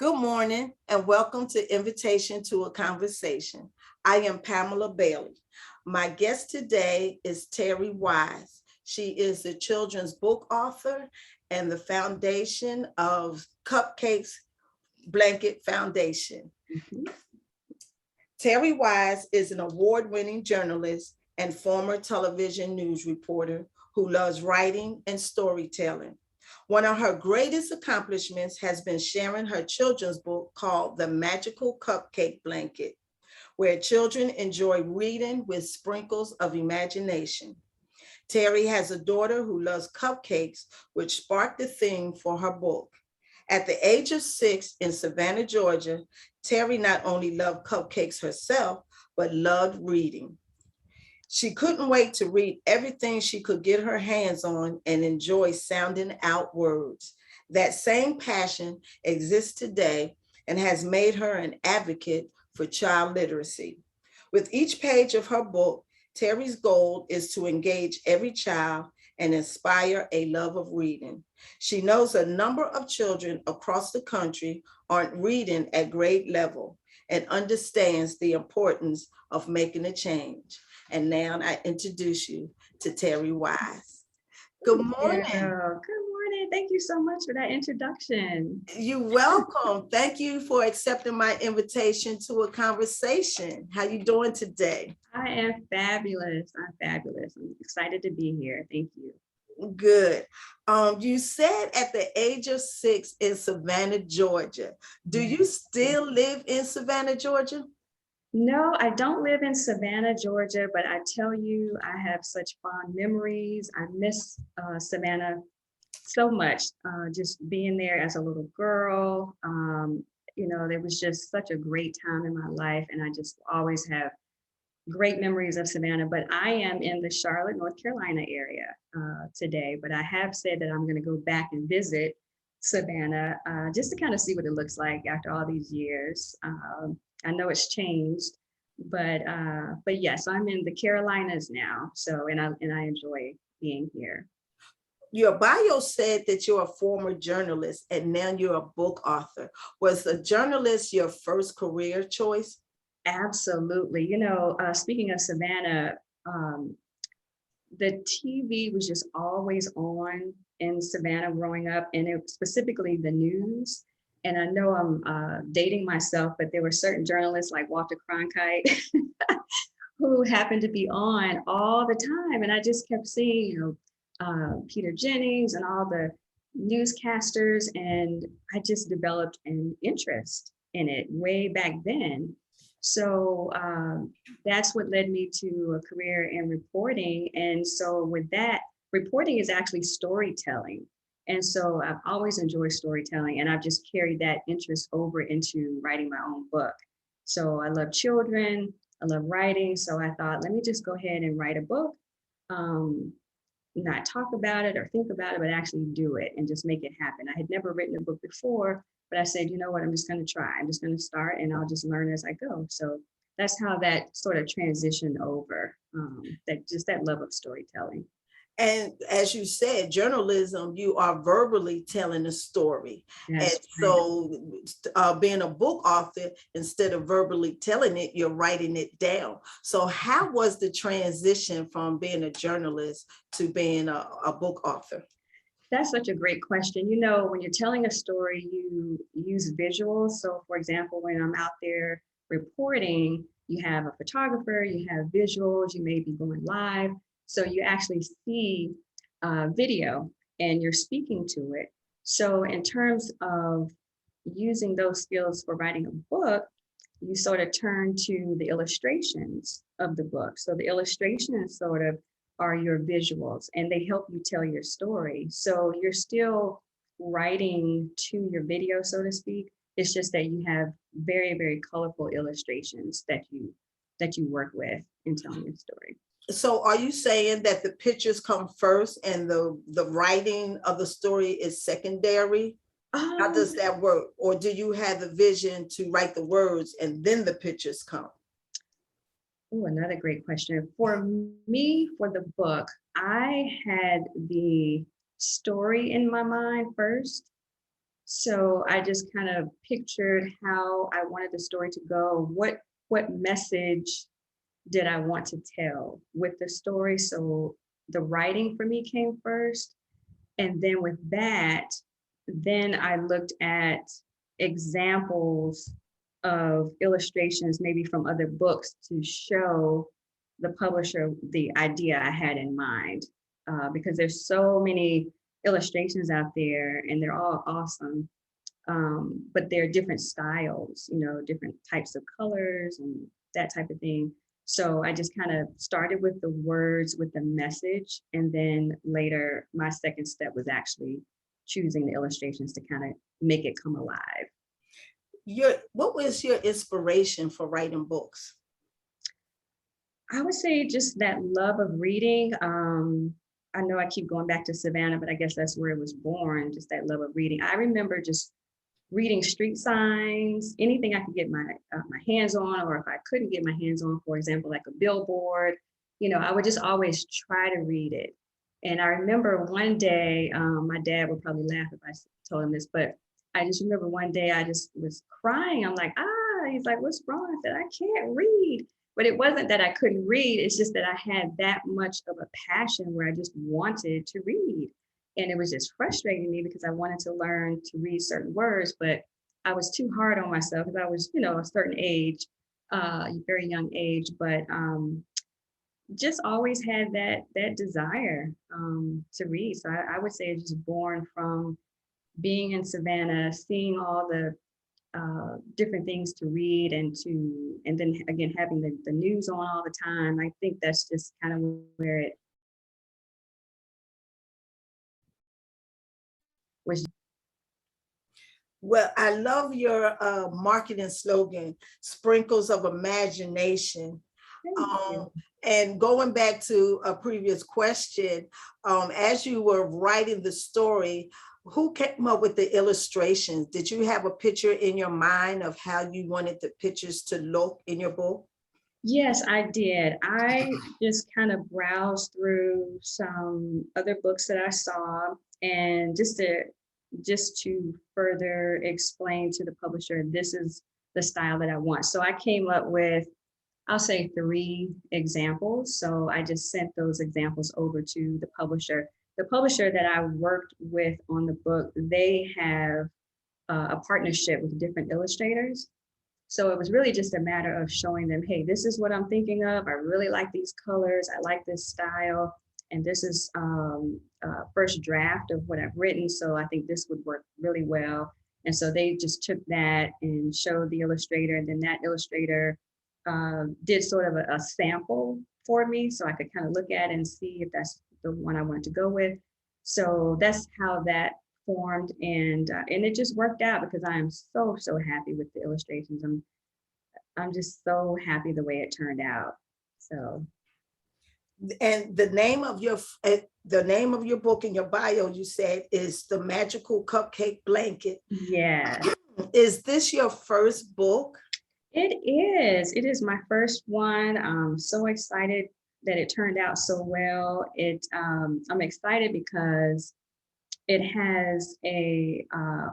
Good morning and welcome to Invitation to a Conversation. I am Pamela Bailey. My guest today is Terri Wise. She is the children's book author and the foundation of Cupcakes Blanket Foundation. Terri Wise is an award-winning journalist and former television news reporter who loves writing and storytelling. One of her greatest accomplishments has been sharing her children's book called The Magical Cupcake Blanket, where children enjoy reading with sprinkles of imagination. Terri has a daughter who loves cupcakes, which sparked the theme for her book. At the age of 6 in Savannah, Georgia, Terri not only loved cupcakes herself, but loved reading. She couldn't wait to read everything she could get her hands on and enjoy sounding out words. That same passion exists today and has made her an advocate for child literacy. With each page of her book, Terri's goal is to engage every child and inspire a love of reading. She knows a number of children across the country aren't reading at grade level and understands the importance of making a change. And now I introduce you to Terri Wise. Good morning. Good morning. Thank you so much for that introduction. You're welcome. Thank you for accepting my invitation to a conversation. How you doing today? I am fabulous. I'm excited to be here. Thank you. Good. You said at the age of 6 in Savannah, Georgia. Do you still live in Savannah, Georgia? No, I don't live in Savannah, Georgia, but I tell you, I have such fond memories. I miss Savannah so much, just being there as a little girl. There was just such a great time in my life, and I just always have great memories of Savannah. But I am in the Charlotte, North Carolina area today, but I have said that I'm going to go back and visit Savannah just to kind of see what it looks like after all these years. I know it's changed, but yes, I'm in the Carolinas now. So, and I enjoy being here. Your bio said that you're a former journalist and now you're a book author. Was a journalist your first career choice? Absolutely. Speaking of Savannah, the TV was just always on in Savannah growing up, and specifically the news. And I know I'm dating myself, but there were certain journalists like Walter Cronkite who happened to be on all the time. And I just kept seeing, Peter Jennings and all the newscasters. And I just developed an interest in it way back then. So that's what led me to a career in reporting. And so with that, reporting is actually storytelling. And so I've always enjoyed storytelling, and I've just carried that interest over into writing my own book. So I love children, I love writing. So I thought, let me just go ahead and write a book, not talk about it or think about it, but actually do it and just make it happen. I had never written a book before, but I said, you know what, I'm just going to try. I'm just going to start and I'll just learn as I go. So that's how that sort of transitioned over, that love of storytelling. And as you said, journalism, you are verbally telling a story. That's and so being a book author, instead of verbally telling it, you're writing it down. So how was the transition from being a journalist to being a book author? That's such a great question. When you're telling a story, you use visuals. So for example, when I'm out there reporting, you have a photographer, you have visuals, you may be going live. So you actually see video and you're speaking to it. So in terms of using those skills for writing a book, you sort of turn to the illustrations of the book. So the illustrations sort of are your visuals and they help you tell your story. So you're still writing to your video, so to speak. It's just that you have very, very colorful illustrations that you work with in telling your story. So are you saying that the pictures come first and the writing of the story is secondary? How does that work? Or do you have the vision to write the words and then the pictures come? Oh, another great question. For me, for the book, I had the story in my mind first. So I just kind of pictured how I wanted the story to go. What message did I want to tell with the story? So the writing for me came first. And then with that, then I looked at examples of illustrations, maybe from other books, to show the publisher the idea I had in mind. Because there's so many illustrations out there and they're all awesome. But they're different styles, different types of colors and that type of thing. So I just kind of started with the words, with the message, and then later my second step was actually choosing the illustrations to kind of make it come alive. What was your inspiration for writing books? I would say just that love of reading. I know I keep going back to Savannah, but I guess that's where it was born, just that love of reading. I remember just reading street signs, anything I could get my hands on, or if I couldn't get my hands on, for example, like a billboard, I would just always try to read it. And I remember one day, my dad would probably laugh if I told him this, but I just remember one day I just was crying. I'm like, he's like, what's wrong? I said, I can't read. But it wasn't that I couldn't read. It's just that I had that much of a passion where I just wanted to read. And it was just frustrating me because I wanted to learn to read certain words, but I was too hard on myself because I was, a certain age, very young age, but just always had that desire to read. So I would say it's just born from being in Savannah, seeing all the different things to read and then again having the news on all the time. I think that's just kind of where it was. Well, I love your marketing slogan, sprinkles of imagination. And going back to a previous question, as you were writing the story, who came up with the illustrations? Did you have a picture in your mind of how you wanted the pictures to look in your book? Yes, I did. I just kind of browsed through some other books that I saw, and just to further explain to the publisher, this is the style that I want. So I came up with, I'll say, 3 examples. So I just sent those examples over to the publisher. The publisher that I worked with on the book, they have a partnership with different illustrators. So it was really just a matter of showing them, hey, this is what I'm thinking of. I really like these colors. I like this style. And this is first draft of what I've written. So I think this would work really well. And so they just took that and showed the illustrator. And then that illustrator did sort of a sample for me. So I could kind of look at it and see if that's the one I wanted to go with. So that's how that formed, and it just worked out because I am so happy with the illustrations. I'm just so happy the way it turned out. So, and the name of your book in your bio, you said, is The Magical Cupcake Blanket. Yeah. Is this your first book? It is. It is my first one. I'm so excited that it turned out so well. I'm excited because it has a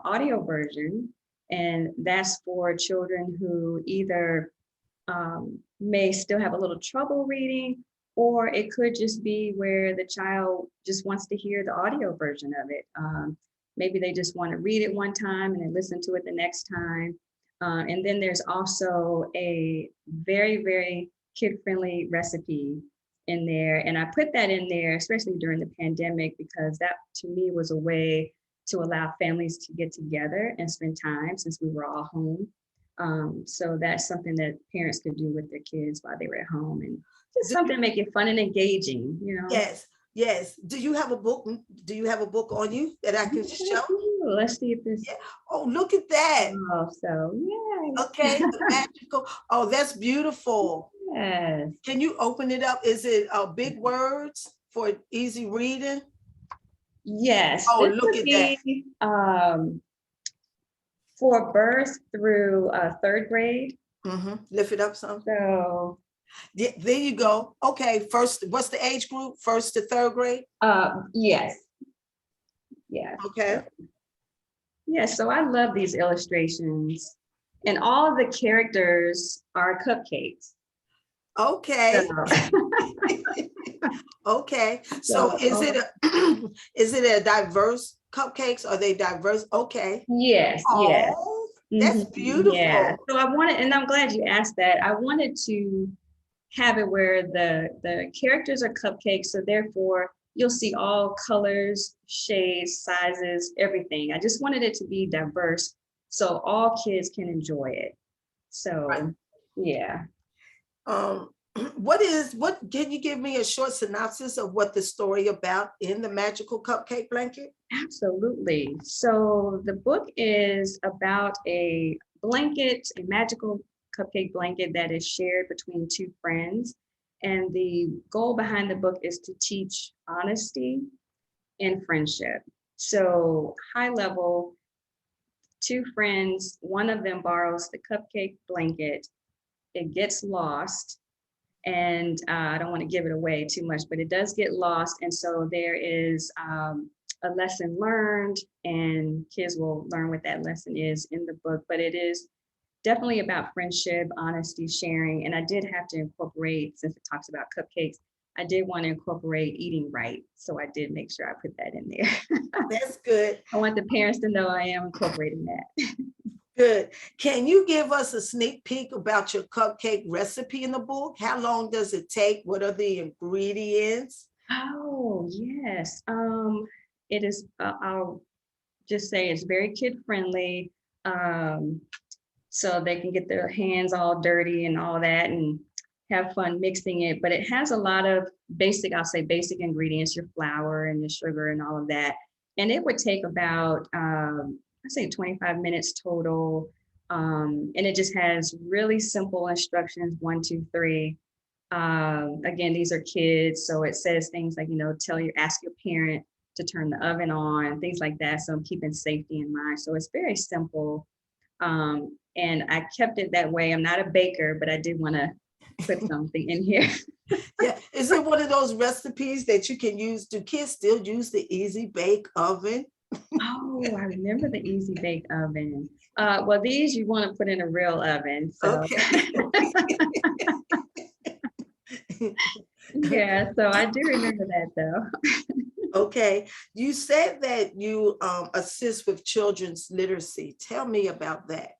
audio version, and that's for children who either may still have a little trouble reading, or it could just be where the child just wants to hear the audio version of it. Maybe they just want to read it one time and then listen to it the next time. And then there's also a very, very kid-friendly recipe in there. And I put that in there, especially during the pandemic, because that to me was a way to allow families to get together and spend time since we were all home. So that's something that parents could do with their kids while they were at home, and just something to make it fun and engaging, Yes. Do you have a book? Do you have a book on you that I can show? Let's see if this. Yeah. Oh, look at that. Oh, so yeah. Okay, the magical. Oh, that's beautiful. Yes. Can you open it up? Is it big words for easy reading? Yes. Oh, look at that. For birth through 3rd grade. Lift it up some. So yeah, there you go. Okay, first, what's the age group? 1st to 3rd grade? Yes. Yeah. Okay. Yeah, so I love these illustrations. And all of the characters are cupcakes. Okay. So, Okay. So so is it a is it a diverse cupcakes? Are they diverse? Okay. yes, yes. Oh, that's Yeah. beautiful. So I wanted, and I'm glad you asked that. I wanted to have it where the characters are cupcakes, so therefore you'll see all colors, shades, sizes, everything. I just wanted it to be diverse so all kids can enjoy it. Right. So yeah. Um, what can you give me a short synopsis of what the story about in the magical cupcake blanket? Absolutely. So the book is about a blanket, a magical cupcake blanket that is shared between two friends. And the goal behind the book is to teach honesty and friendship. So, high level, two friends, one of them borrows the cupcake blanket, it gets lost. And I don't want to give it away too much, but it does get lost. And so there is a lesson learned, and kids will learn what that lesson is in the book. But it is definitely about friendship, honesty, sharing. And I did have to incorporate, since it talks about cupcakes, I did want to incorporate eating right. So I did make sure I put that in there. That's good. I want the parents to know I am incorporating that. Good. Can you give us a sneak peek about your cupcake recipe in the book? How long does it take? What are the ingredients? Oh, yes. It is, I'll just say it's very kid friendly. Um, so they can get their hands all dirty and all that and have fun mixing it. But it has a lot of basic, I'll say basic ingredients, your flour and your sugar and all of that. And it would take about, I say 25 minutes total. And it just has really simple instructions, 1, 2, 3. Again, these are kids. So it says things like, ask your parent to turn the oven on, things like that. So I'm keeping safety in mind. So it's very simple. And I kept it that way. I'm not a baker, but I did want to put something in here. Yeah. Is it one of those recipes that you can use? Do kids still use the easy bake oven? Oh, I remember the easy bake oven. Well, these you want to put in a real oven. So Okay. yeah, so I do remember that though. Okay. You said that you assist with children's literacy. Tell me about that.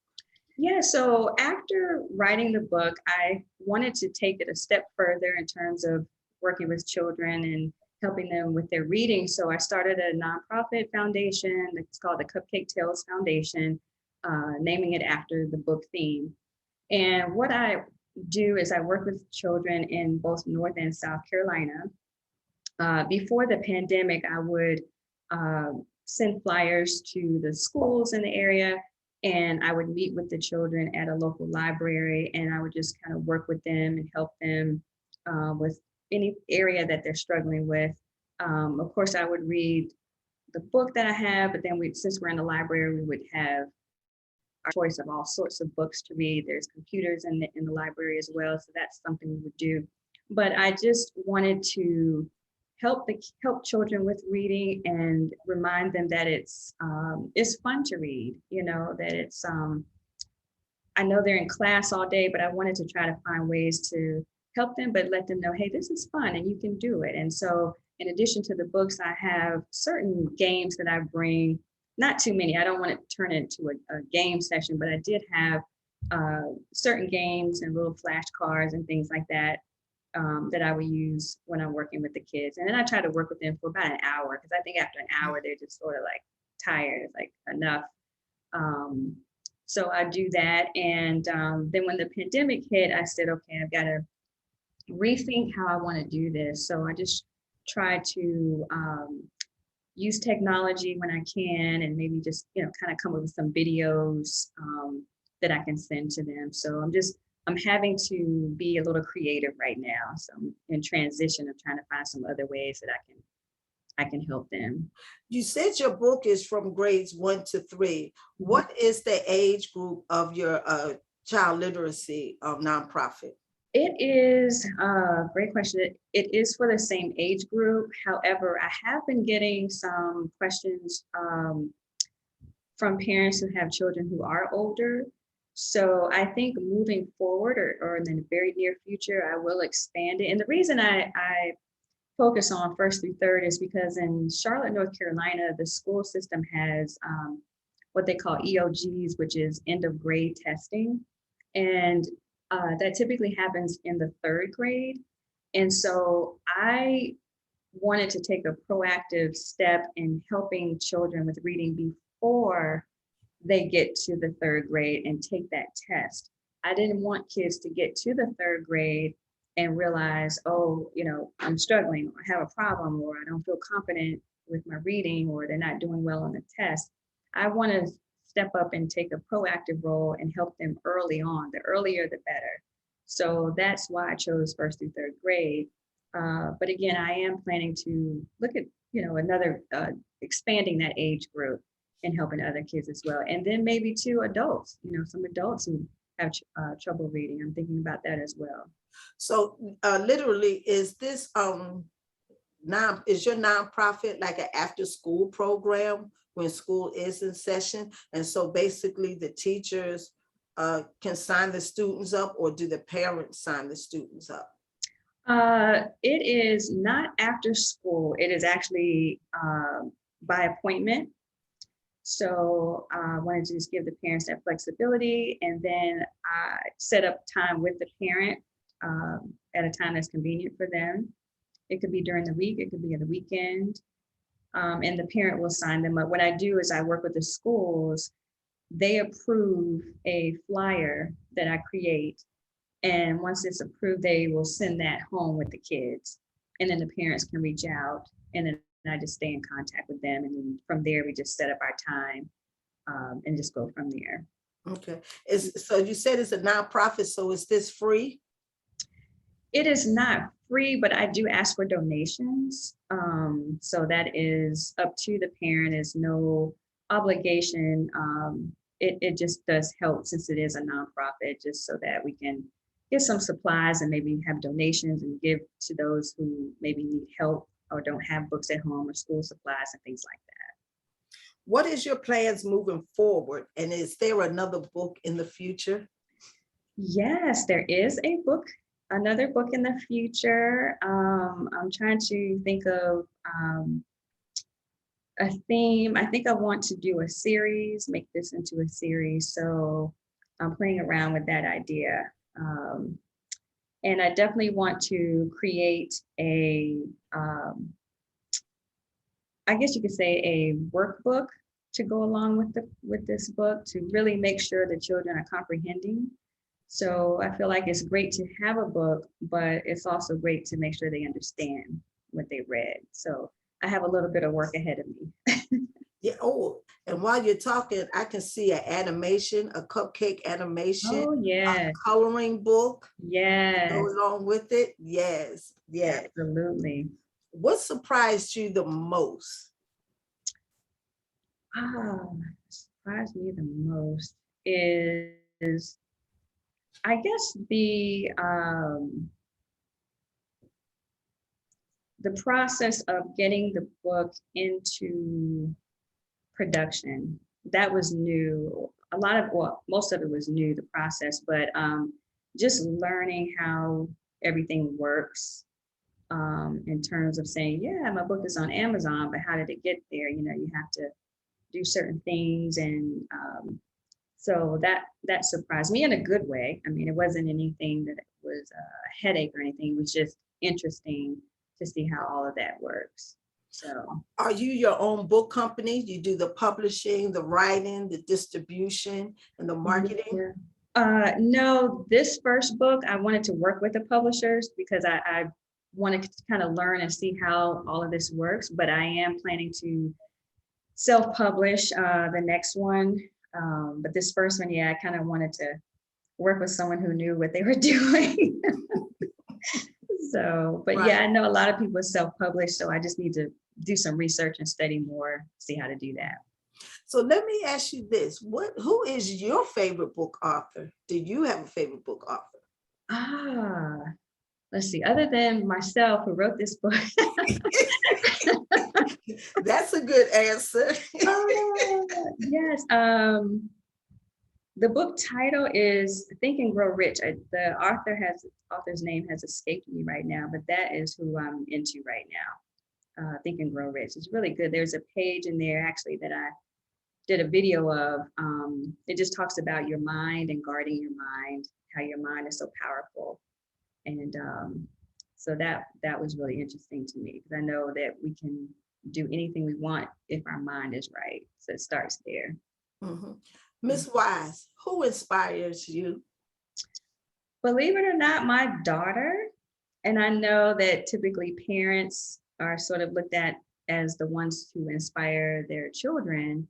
Yeah, so after writing the book, I wanted to take it a step further in terms of working with children and helping them with their reading. So I started a nonprofit foundation. It's called the Cupcake Tales Foundation, naming it after the book theme. And what I do is I work with children in both North and South Carolina. Before the pandemic, I would send flyers to the schools in the area, and I would meet with the children at a local library, and I would just kind of work with them and help them with any area that they're struggling with. Of course, I would read the book that I have, but then since we're in the library, we would have our choice of all sorts of books to read. There's computers in the library as well, so that's something we would do. But I just wanted to help children with reading and remind them that it's fun to read. That it's I know they're in class all day, but I wanted to try to find ways to help them, but let them know, hey, this is fun and you can do it. And so, in addition to the books, I have certain games that I bring. Not too many. I don't want to turn it into a game session, but I did have certain games and little flashcards and things like that that I would use when I'm working with the kids. And then I try to work with them for about an hour because I think after an hour, they're just sort of like tired. It's like enough. Um, so I do that. And then when the pandemic hit, I said, okay, I've got to rethink how I want to do this. So I just try to use technology when I can and maybe just, kind of come up with some videos that I can send to them. So I'm having to be a little creative right now. So I'm in transition of trying to find some other ways that I can help them. You said your book is from grades 1 to 3. What is the age group of your child literacy nonprofit? It is a great question. It is for the same age group. However, I have been getting some questions from parents who have children who are older. So I think moving forward or in the very near future, I will expand it. And the reason I focus on first through third is because in Charlotte, North Carolina, the school system has what they call EOGs, which is end of grade testing. And that typically happens in the third grade. And so I wanted to take a proactive step in helping children with reading before they get to the third grade and take that test. I didn't want kids to get to the third grade and realize, oh, I'm struggling or have a problem, or I don't feel confident with my reading, or they're not doing well on the test. I want to step up and take a proactive role and help them early on. The earlier, the better. So that's why I chose first through third grade. But again, I am planning to look at, another expanding that age group and helping other kids as well. And then maybe to adults, some adults who have trouble reading. I'm thinking about that as well. So literally, is this is your nonprofit like an after school program when school is in session? And so basically the teachers can sign the students up, or do the parents sign the students up? It is not after school. It is actually by appointment. So I wanted to just give the parents that flexibility, and then I set up time with the parent at a time that's convenient for them. It could be during the week, it could be on the weekend, and the parent will sign them up. What I do is I work with the schools. They approve a flyer that I create, and once it's approved, they will send that home with the kids, and then the parents can reach out, and then I just stay in contact with them, and then from there we just set up our time and just go from there. Okay. So you said it's a nonprofit, so is this free? It is not free, but I do ask for donations. So that is up to the parent. Is no obligation. It just does help, since it is a nonprofit, just so that we can get some supplies and maybe have donations and give to those who maybe need help or don't have books at home or school supplies and things like that. What is your plans moving forward? And is there another book in the future? Yes, there is another book in the future. I'm trying to think of a theme. I think I want to do a series, make this into a series. So I'm playing around with that idea. And I definitely want to create I guess you could say a workbook to go along with this book, to really make sure the children are comprehending. So I feel like it's great to have a book, but it's also great to make sure they understand what they read. So I have a little bit of work ahead of me. Yeah. Oh, and while you're talking, I can see an animation, a cupcake animation. Oh, yeah. A coloring book. Yes. Go along with it. Yes. Yes. Absolutely. What surprised you the most? Surprised me the most is, I guess, the process of getting the book into production. That was new. Most of it was new, the process, but just learning how everything works in terms of saying, yeah, my book is on Amazon, but how did it get there? You have to do certain things. And so that surprised me in a good way. I mean, it wasn't anything that was a headache or anything. It was just interesting to see how all of that works. So, are you your own book company? You do the publishing, the writing, the distribution, and the marketing? Yeah. No, this first book, I wanted to work with the publishers because I wanted to kind of learn and see how all of this works. But I am planning to self-publish the next one. But this first one, I kind of wanted to work with someone who knew what they were doing. So, but right. I know a lot of people self-publish, so I just need to do some research and study more, see how to do that. So let me ask you this: who is your favorite book author? Do you have a favorite book author? Let's see. Other than myself, who wrote this book, That's a good answer. Yes. The book title is Think and Grow Rich. The author's name has escaped me right now, but that is who I'm into right now. Think and Grow Rich. It's really good. There's a page in there actually that I did a video of. It just talks about your mind and guarding your mind, how your mind is so powerful. And so that was really interesting to me because I know that we can do anything we want if our mind is right. So it starts there. Miss Wise, who inspires you? Believe it or not, my daughter, and I know that typically parents are sort of looked at as the ones who inspire their children.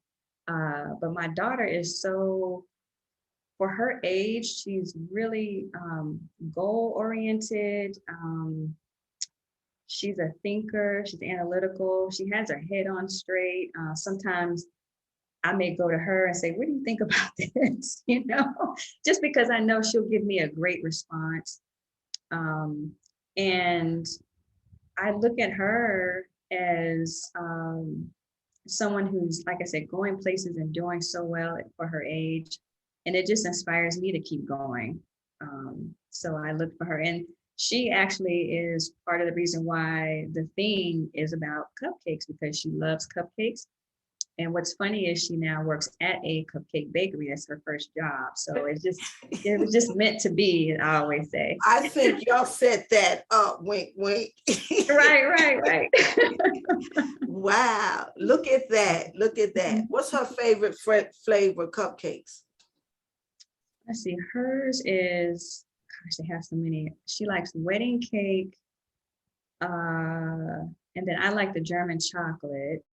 But my daughter is so, for her age, she's really goal oriented. She's a thinker, she's analytical, she has her head on straight. Sometimes I may go to her and say, what do you think about this? You know, just because I know she'll give me a great response. And I look at her as someone who's, like I said, going places and doing so well for her age. And it just inspires me to keep going. So I look for her. And she actually is part of the reason why the theme is about cupcakes, because she loves cupcakes. And what's funny is she now works at a cupcake bakery. That's her first job. So it was just meant to be, I always say. I think y'all set that up, wink, wink. Right. Wow, look at that, look at that. What's her favorite flavor cupcakes? Let's see, hers is, gosh, they have so many. She likes wedding cake. And then I like the German chocolate.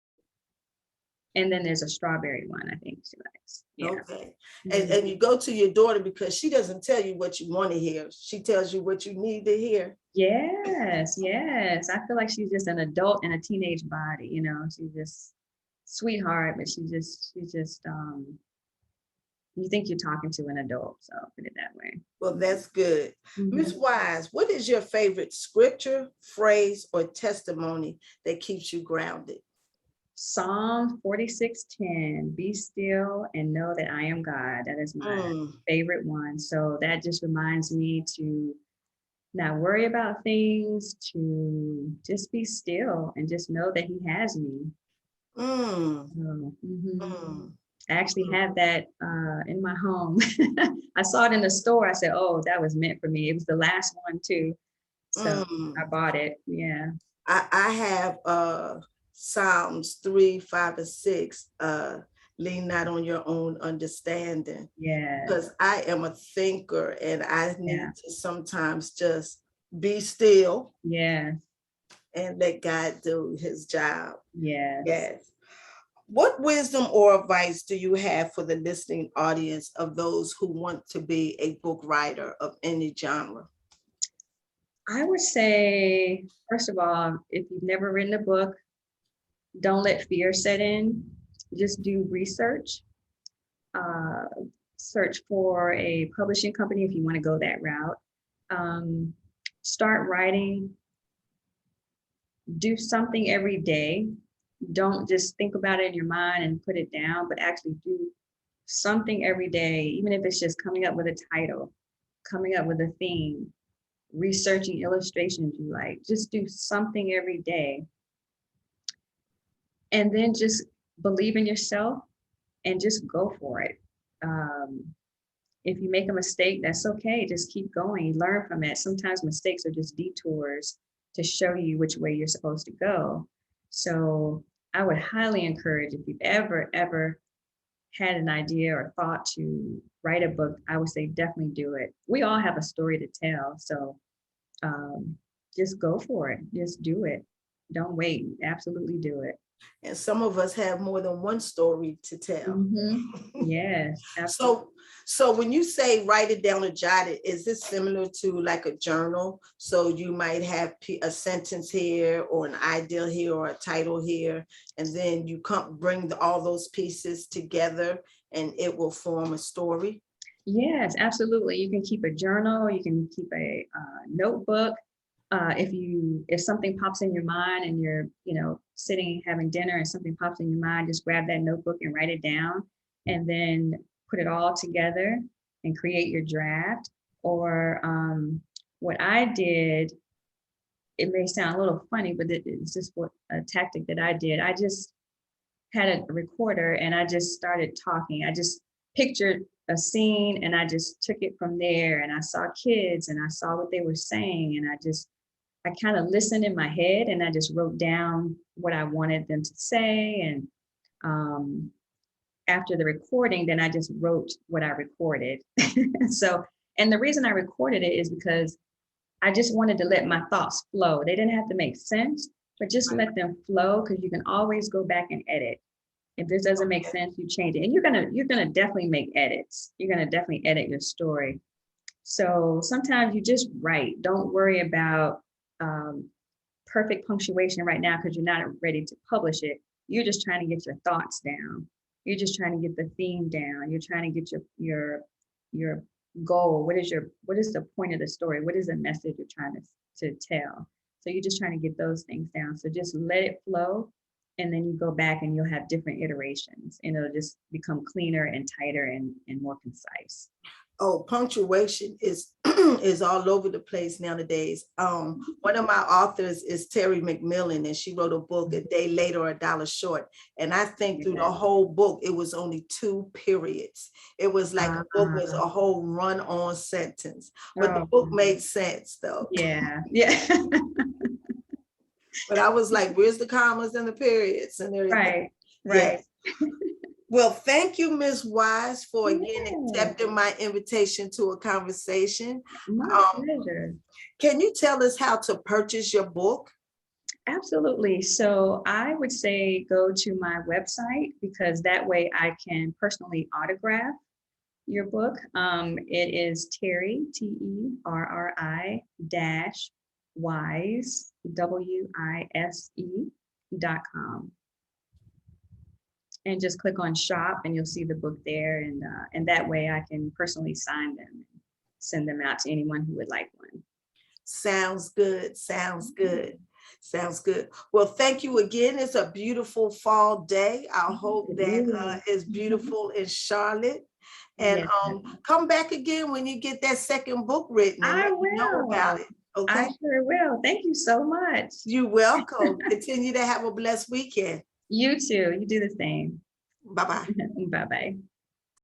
And then there's a strawberry one, I think she likes. Yeah. Okay. And you go to your daughter because she doesn't tell you what you want to hear. She tells you what you need to hear. Yes. I feel like she's just an adult in a teenage body, you know. She's just sweetheart, but she's just you think you're talking to an adult, so put it that way. Well, that's good. Miss Wise, what is your favorite scripture, phrase, or testimony that keeps you grounded? Psalm 46:10, be still and know that I am God. That is my favorite one. So that just reminds me to not worry about things, to just be still and just know that he has me. I actually have that in my home. I saw it in the store. I said, oh, that was meant for me. It was the last one too. So I bought it. Yeah. I have Psalms 3, 5, and 6, lean not on your own understanding. Yeah. Because I am a thinker and I need to sometimes just be still. Yeah. And let God do his job. Yes. What wisdom or advice do you have for the listening audience of those who want to be a book writer of any genre? I would say, first of all, if you've never written a book, don't let fear set in. Just do research. Search for a publishing company if you want to go that route. Start writing. Do something every day. Don't just think about it in your mind and put it down, but actually do something every day, even if it's just coming up with a title, coming up with a theme, researching illustrations you like. Just do something every day. And then just believe in yourself and just go for it. If you make a mistake, that's okay. Just keep going, learn from it. Sometimes mistakes are just detours to show you which way you're supposed to go. So I would highly encourage, if you've ever had an idea or thought to write a book, I would say definitely do it. We all have a story to tell. So just go for it. Just do it. Don't wait. Absolutely do it. And some of us have more than one story to tell. Yes, absolutely. So when you say write it down or jot it, is this similar to like a journal? So you might have a sentence here or an idea here or a title here, and then you bring all those pieces together and it will form a story? Yes, absolutely. You can keep a journal, you can keep a notebook. if something pops in your mind and you're, sitting having dinner and something pops in your mind, just grab that notebook and write it down, and then put it all together and create your draft. Or what I did, it may sound a little funny, but it's just a tactic that I did. I just had a recorder and I just started talking. I just pictured a scene and I just took it from there, and I saw kids and I saw what they were saying, and I kind of listened in my head and I just wrote down what I wanted them to say. And after the recording, then I just wrote what I recorded. So, and the reason I recorded it is because I just wanted to let my thoughts flow. They didn't have to make sense, but just let them flow, because you can always go back and edit. If this doesn't make sense, you change it. And you're gonna definitely make edits. You're gonna definitely edit your story. So sometimes you just write. Don't worry about perfect punctuation right now because you're not ready to publish it. You're just trying to get your thoughts down. You're just trying to get the theme down. You're trying to get your goal. What is the point of the story? What is the message you're trying to tell? So you're just trying to get those things down. So just let it flow, and then you go back and you'll have different iterations, and it'll just become cleaner and tighter and more concise. Oh, punctuation is is all over the place nowadays. One of my authors is Terri McMillan, and she wrote a book, A Day Late or a Dollar Short. And I think through the whole book, it was only 2 periods. It was like the book was a whole run-on sentence, but the book made sense though. Yeah. But I was like, where's the commas and the periods and everything? Right. Yeah. Well, thank you, Ms. Wise, for again accepting my invitation to a conversation. My pleasure. Can you tell us how to purchase your book? Absolutely. So I would say go to my website, because that way I can personally autograph your book. It is Terri, Terri -wise, WISE.com. And just click on shop and you'll see the book there. And that way I can personally sign them and send them out to anyone who would like one. Sounds good. Sounds good. Sounds good. Well, thank you again. It's a beautiful fall day. I hope that is beautiful in Charlotte. And come back again when you get that second book written and I let me know about it. Okay. I sure will. Thank you so much. You're welcome. Continue to have a blessed weekend. You too. You do the same. Bye-bye. Bye-bye.